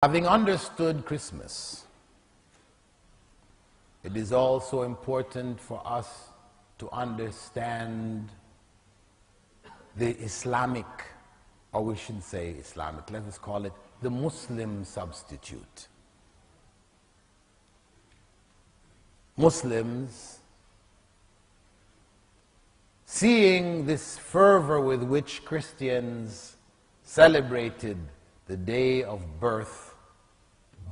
Having understood Christmas, it is also important for us to understand the Islamic, or we shouldn't say Islamic, let us call it the Muslim substitute. Muslims, seeing this fervor with which Christians celebrated the day of birth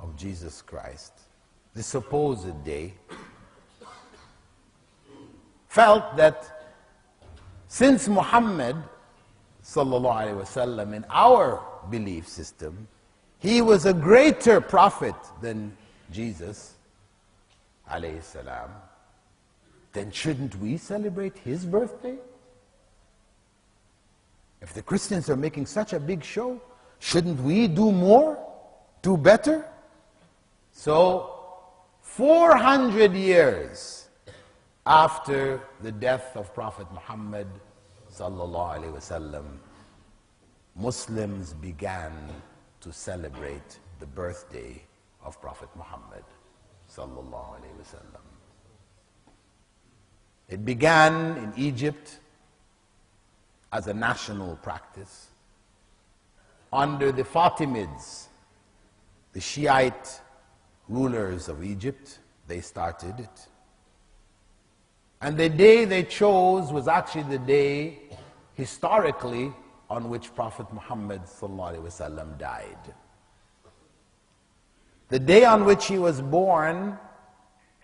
of Jesus Christ, the supposed day, felt that since Muhammad sallallahu alaihi wasallam, in our belief system, he was a greater prophet than Jesus alayhi salam, then shouldn't we celebrate his birthday? If the Christians are making such a big show, shouldn't we do more, do better? So, 400 years after the death of Prophet Muhammad sallallahu alaihi wasallam, Muslims began to celebrate the birthday of Prophet Muhammad sallallahu alaihi wasallam. It began in Egypt as a national practice. Under the Fatimids, the Shiite rulers of Egypt, they started it. And the day they chose was actually the day, historically, on which Prophet Muhammad ﷺ died. The day on which he was born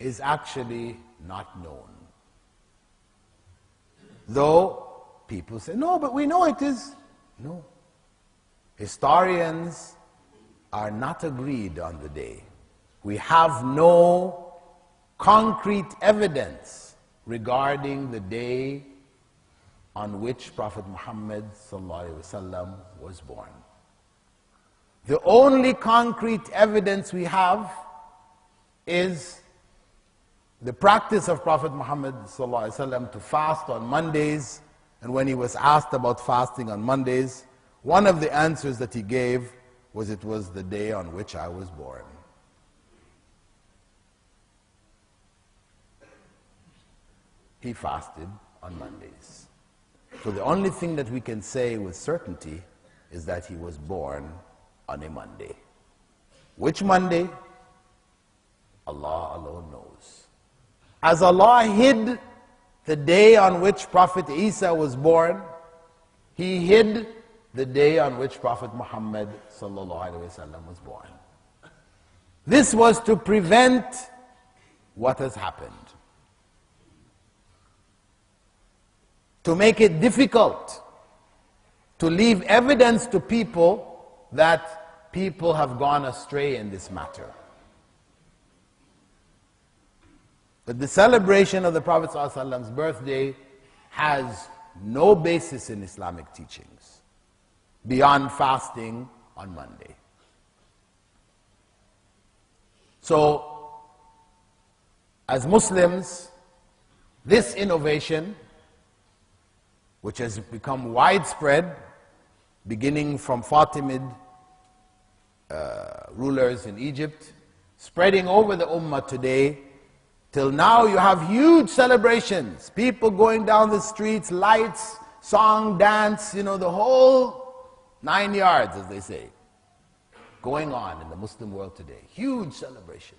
is actually not known. Though people say, no, but we know it is. No. Historians are not agreed on the day. We have no concrete evidence regarding the day on which Prophet Muhammad ﷺ was born. The only concrete evidence we have is the practice of Prophet Muhammad ﷺ to fast on Mondays, and when he was asked about fasting on Mondays, one of the answers that he gave was, it was the day on which I was born. He fasted on Mondays. So the only thing that we can say with certainty is that he was born on a Monday. Which Monday? Allah alone knows. As Allah hid the day on which Prophet Isa was born, he hid the day on which Prophet Muhammad was born. This was to prevent what has happened. To make it difficult to leave evidence to people that people have gone astray in this matter. But the celebration of the Prophet ﷺ's birthday has no basis in Islamic teachings beyond fasting on Monday. So, as Muslims, this innovation, which has become widespread, beginning from Fatimid rulers in Egypt, spreading over the Ummah today, till now you have huge celebrations, people going down the streets, lights, song, dance, the whole 9 yards, as they say, going on in the Muslim world today. Huge celebrations,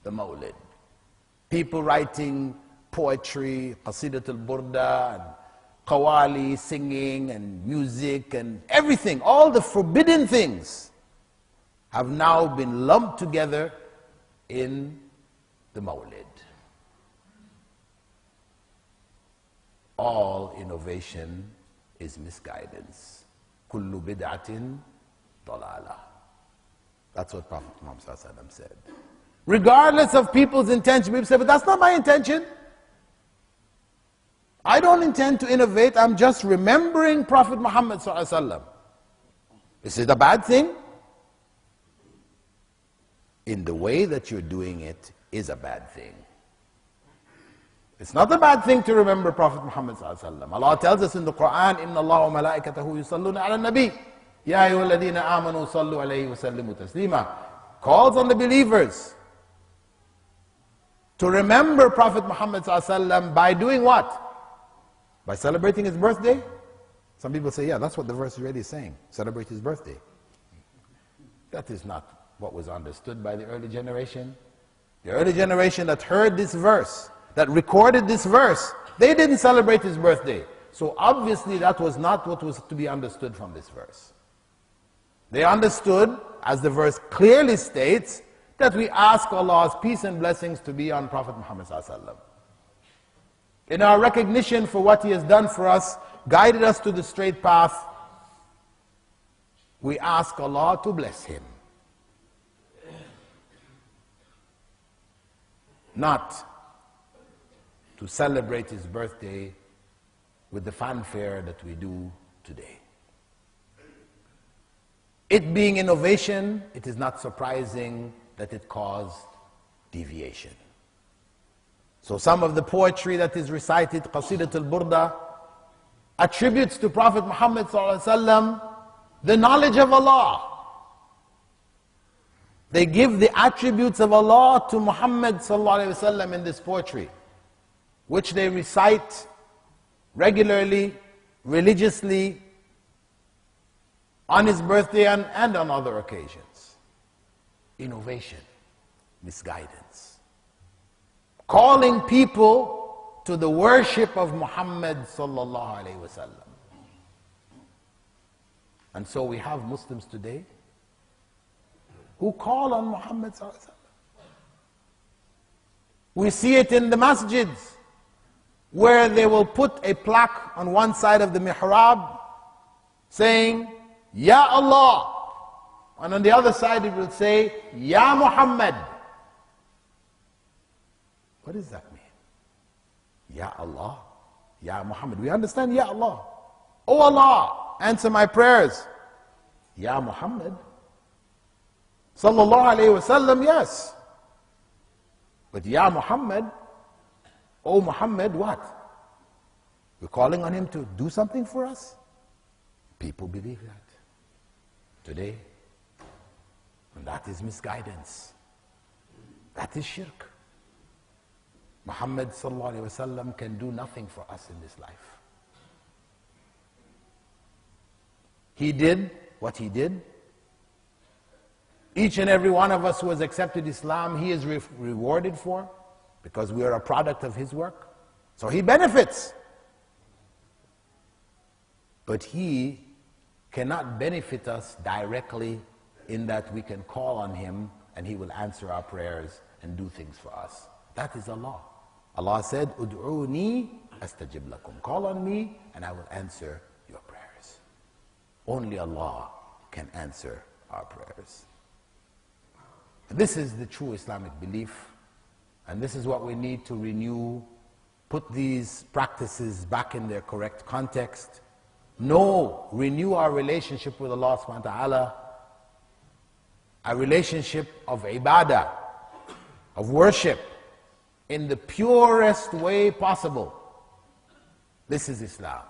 the Mawlid. People writing poetry, Qasidat al-Burda, and Qawali, singing and music and everything, all the forbidden things have now been lumped together in the Mawlid. All innovation is misguidance. Kullu bid'atin dalala. That's what Prophet Muhammad said. Regardless of people's intention, people say, but that's not my intention. I don't intend to innovate, I'm just remembering Prophet Muhammad ﷺ. Is it a bad thing? In the way that you're doing it is a bad thing. It's not a bad thing to remember Prophet Muhammad ﷺ. Allah tells us in the Qur'an, إِنَّ اللَّهَ وَمَلَائِكَتَهُ يُصَلُّونَ عَلَى النَّبِيِّ. Ya ayyuhalladhina amanu sallu alayhi wa sallimu taslima. Calls on the believers to remember Prophet Muhammad by doing what? By celebrating his birthday? Some people say, yeah, that's what the verse is really saying. Celebrate his birthday. That is not what was understood by the early generation. The early generation that heard this verse, that recorded this verse, they didn't celebrate his birthday. So obviously that was not what was to be understood from this verse. They understood, as the verse clearly states, that we ask Allah's peace and blessings to be on Prophet Muhammad ﷺ. In our recognition for what he has done for us, guided us to the straight path, we ask Allah to bless him. Not to celebrate his birthday with the fanfare that we do today. It being innovation, it is not surprising that it caused deviation. So some of the poetry that is recited, Qasidat al-Burda, attributes to Prophet Muhammad ﷺ the knowledge of Allah. They give the attributes of Allah to Muhammad ﷺ in this poetry, which they recite regularly, religiously, on his birthday and on other occasions. Innovation, misguidance. Calling people to the worship of Muhammad sallallahu alaihi wasallam. And so we have Muslims today who call on Muhammad sallallahu alaihi wasallam. We see it in the masjids, where they will put a plaque on one side of the mihrab saying, Ya Allah. And on the other side it will say, Ya Muhammad. What does that mean? Ya Allah, Ya Muhammad. We understand Ya Allah. Oh Allah, answer my prayers. Ya Muhammad. Sallallahu alayhi wasallam, yes. But Ya Muhammad, oh Muhammad, what? We're calling on him to do something for us? People believe that today. And that is misguidance. That is shirk. Muhammad sallallahu alaihi wasallam can do nothing for us in this life. He did what he did. Each and every one of us who has accepted Islam, he is rewarded for, because we are a product of his work. So he benefits. But he cannot benefit us directly in that we can call on him and he will answer our prayers and do things for us. That is Allah. Allah said, Ud'uni astajib lakum. Call on me and I will answer your prayers. Only Allah can answer our prayers. And this is the true Islamic belief, and this is what we need to renew, put these practices back in their correct context. Renew our relationship with Allah subhanahu wa ta'ala, a relationship of ibadah, of worship, in the purest way possible. This is Islam.